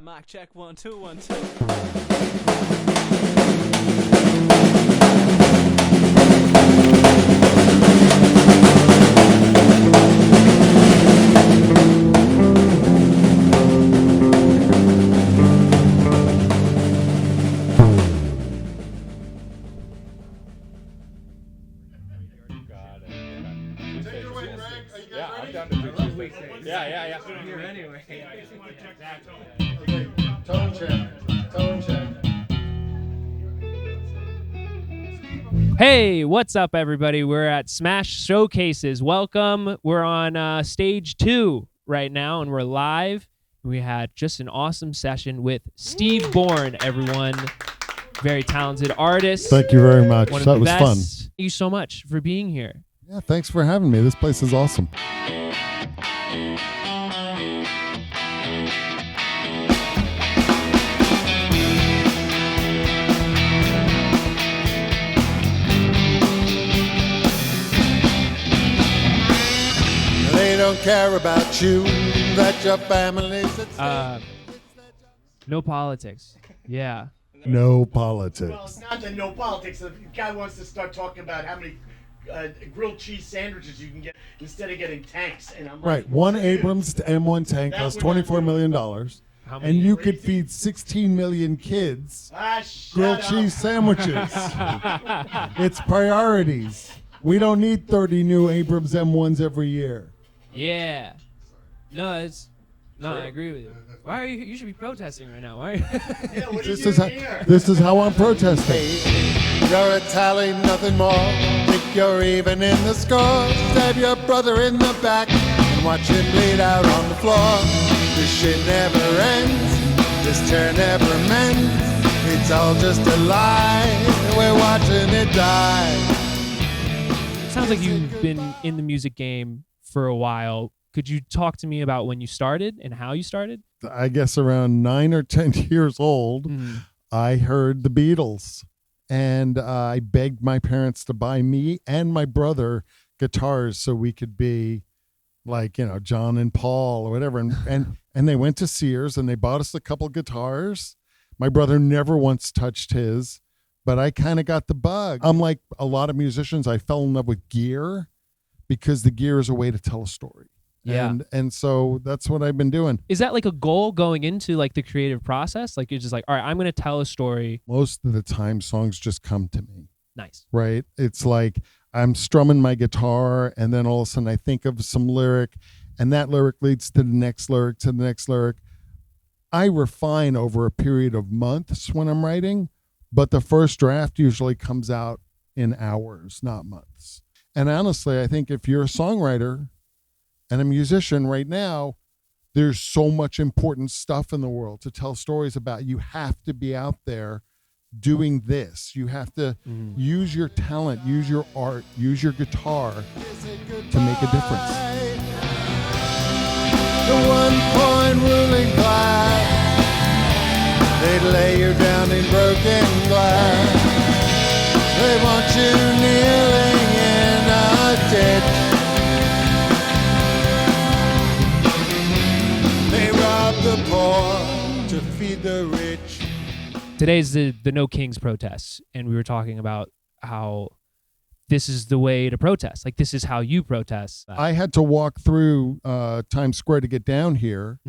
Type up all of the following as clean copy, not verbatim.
Mic check 1 2 1 2. Yeah, I'm down to do two weeks. Yeah. Here anyway. Okay, tone check. Hey, what's up, everybody? We're at Smash Showcases. Welcome. We're on stage 2 right now, and we're live. We had just an awesome session with Steve Borne, everyone. Very talented artist. Thank you very much. One of That the was best. fun. Thank you so much for being here. Yeah, thanks for having me. This place is awesome. They don't care about you, that your family's No politics. Yeah. no politics. Well, it's not that no politics. The guy wants to start talking about how many grilled cheese sandwiches you can get instead of getting tanks. And I'm Right, like, one Abrams M1 tank That costs would not $24 million, How many? and you could feed 16 million kids shut grilled up. cheese sandwiches. It's priorities. We don't need 30 new Abrams M1s every year. Yeah. I agree with you. Why are you? You should be protesting right now. Why? Are you? Yeah, what are This you is doing here? this is how I'm protesting. You're a tally, nothing more. Think you're even in the score. Stab your brother in the back and watch him bleed out on the floor. This shit never ends. This tear never mends. It's all just a lie. We're watching it die. Sounds like you've been in the music game for a while. Could you talk to me about when you started and how you started? I guess around 9 or 10 years old, I heard the Beatles, and I begged my parents to buy me and my brother guitars so we could be like, John and Paul or whatever. And they went to Sears and they bought us a couple guitars. My brother never once touched his, but I kind of got the bug. I'm like a lot of musicians, I fell in love with gear because the gear is a way to tell a story. Yeah. And so that's what I've been doing. Is that like a goal going into like the creative process? Like you're just like, all right, I'm going to tell a story. Most of the time, songs just come to me, Nice. right? It's like I'm strumming my guitar, and then all of a sudden I think of some lyric, and that lyric leads to the next lyric, to the next lyric. I refine over a period of months when I'm writing, but the first draft usually comes out in hours, not months. And honestly, I think if you're a songwriter and a musician right now, there's so much important stuff in the world to tell stories about. You have to be out there doing this. You have to use your talent, use your art, use your guitar to make a difference. The 1 point ruling class, they lay you down in broken glass. They want you kneeling in a ditch. The poor to feed the rich. Today's the No Kings protests, and we were talking about how this is the way to protest. Like this is how you protest. I had to walk through Times Square to get down here,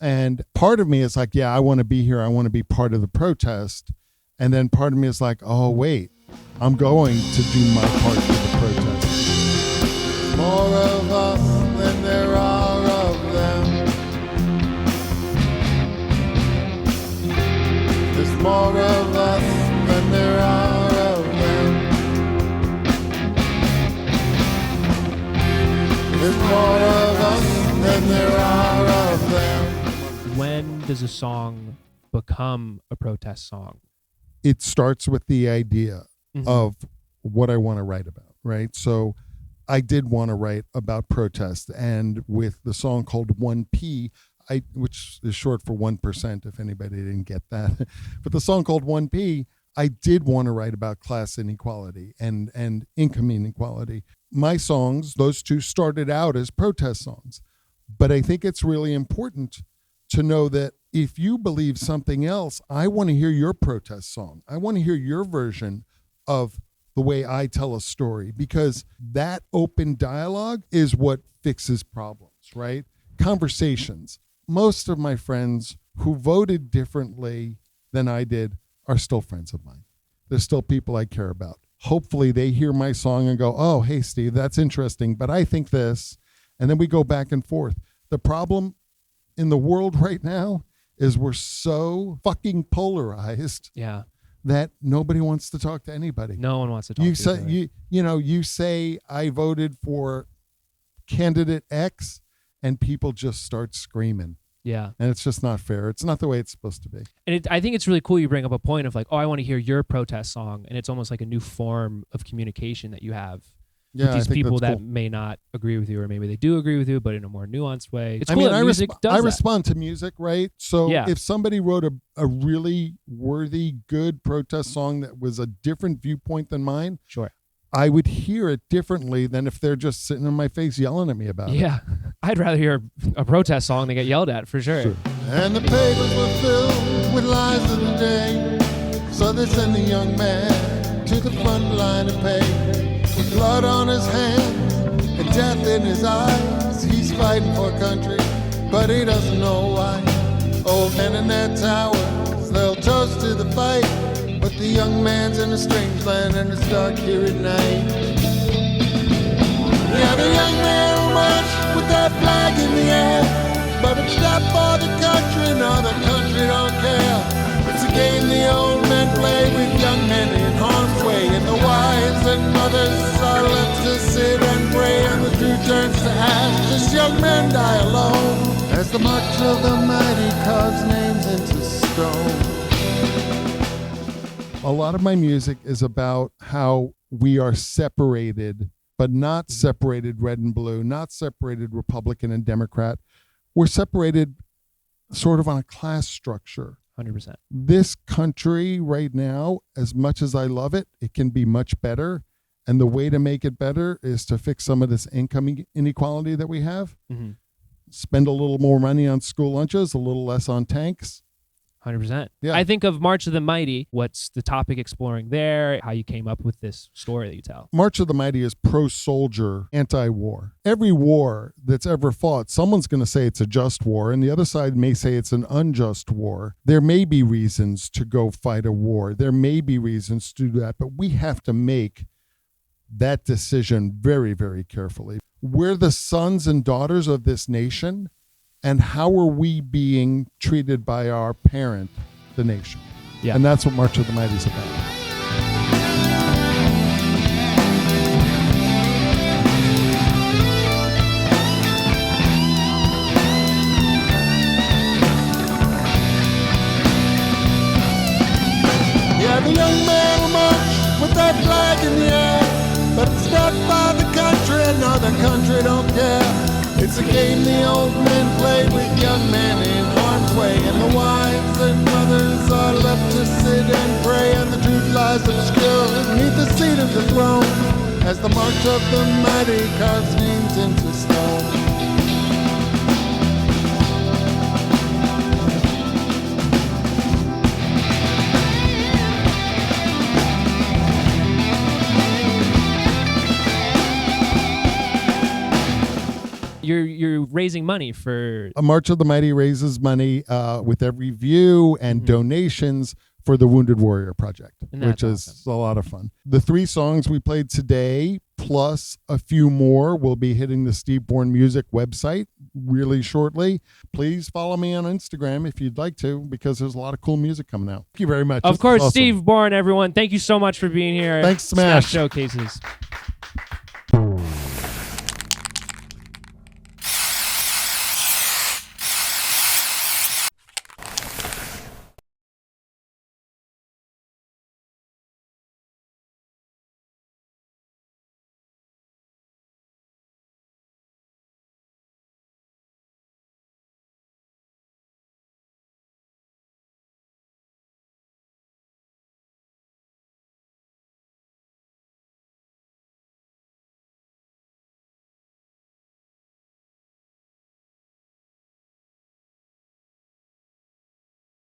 and part of me is like, yeah, I want to be here. I want to be part of the protest. And then part of me is like, oh, wait, I'm going to do my part for the protest. More of us than there are of them. There's more of us than there are of them. There's more of us than there are of them. When does a song become a protest song? It starts with the idea of what I want to write about, right? So I did want to write about protest, and with the song called 1P, which is short for 1%, if anybody didn't get that. But the song called 1P, I did want to write about class inequality and income inequality. My songs, those two, started out as protest songs. But I think it's really important to know that if you believe something else, I want to hear your protest song. I want to hear your version of the way I tell a story, because that open dialogue is what fixes problems, right? Conversations. Most of my friends who voted differently than I did are still friends of mine. They're still people I care about. Hopefully they hear my song and go, oh, hey, Steve, that's interesting, but I think this. And then we go back and forth. The problem in the world right now is we're so fucking polarized that nobody wants to talk to anybody. No one wants to talk to say, you say I voted for candidate X and people just start screaming. Yeah. And it's just not fair. It's not the way it's supposed to be. And I think it's really cool you bring up a point of like, oh, I want to hear your protest song. And it's almost like a new form of communication that you have with these people that may not agree with you, or maybe they do agree with you, but in a more nuanced way. It's cool that music does I that. respond to music, right? So if somebody wrote a really worthy, good protest song that was a different viewpoint than mine, sure, I would hear it differently than if they're just sitting in my face yelling at me about it. Yeah, I'd rather hear a protest song than get yelled at, for sure. And the papers were filled with lies of the day, so they send the young man to the front line to pay. With blood on his hands and death in his eyes, he's fighting for country, but he doesn't know why. Old men in their towers, they'll toast to the fight, but the young man's in a strange land and it's dark here at night. Yeah, the young man will march with that flag in the air, but it's not for the country, no, the country don't care. It's a game the old men play with young men in harm's way, and the wives and mothers are left to sit and pray, and the truth turns to ash, just young men die alone, as the march of the mighty carves names into stone. A lot of my music is about how we are separated, but not separated red and blue, not separated Republican and Democrat. We're separated sort of on a class structure. 100%. This country right now, as much as I love it, it can be much better. And the way to make it better is to fix some of this income inequality that we have. Mm-hmm. Spend a little more money on school lunches, a little less on tanks. 100%. Yeah. I think of March of the Mighty. What's the topic exploring there? How you came up with this story that you tell? March of the Mighty is pro-soldier, anti-war. Every war that's ever fought, someone's going to say it's a just war, and the other side may say it's an unjust war. There may be reasons to go fight a war. There may be reasons to do that, but we have to make that decision very, very carefully. We're the sons and daughters of this nation. And how are we being treated by our parent, the nation? Yeah. And that's what March of the Mighty is about. Yeah, the young man will march with that flag in the air, but it's not for the country, and no, the country don't care. It's a game the old men play with young men in harm's way, and the wives and mothers are left to sit and pray, and the truth lies obscure beneath the seat of the throne, as the march of the mighty carves names into stone. You're raising money for... A March of the Mighty raises money with every view and donations for the Wounded Warrior Project, which is a lot of fun. The 3 songs we played today, plus a few more, will be hitting the Steve Borne Music website really shortly. Please follow me on Instagram if you'd like to, because there's a lot of cool music coming out. Thank you very much. Of course, awesome. Steve Borne, everyone. Thank you so much for being here. Thanks, Smash Showcases.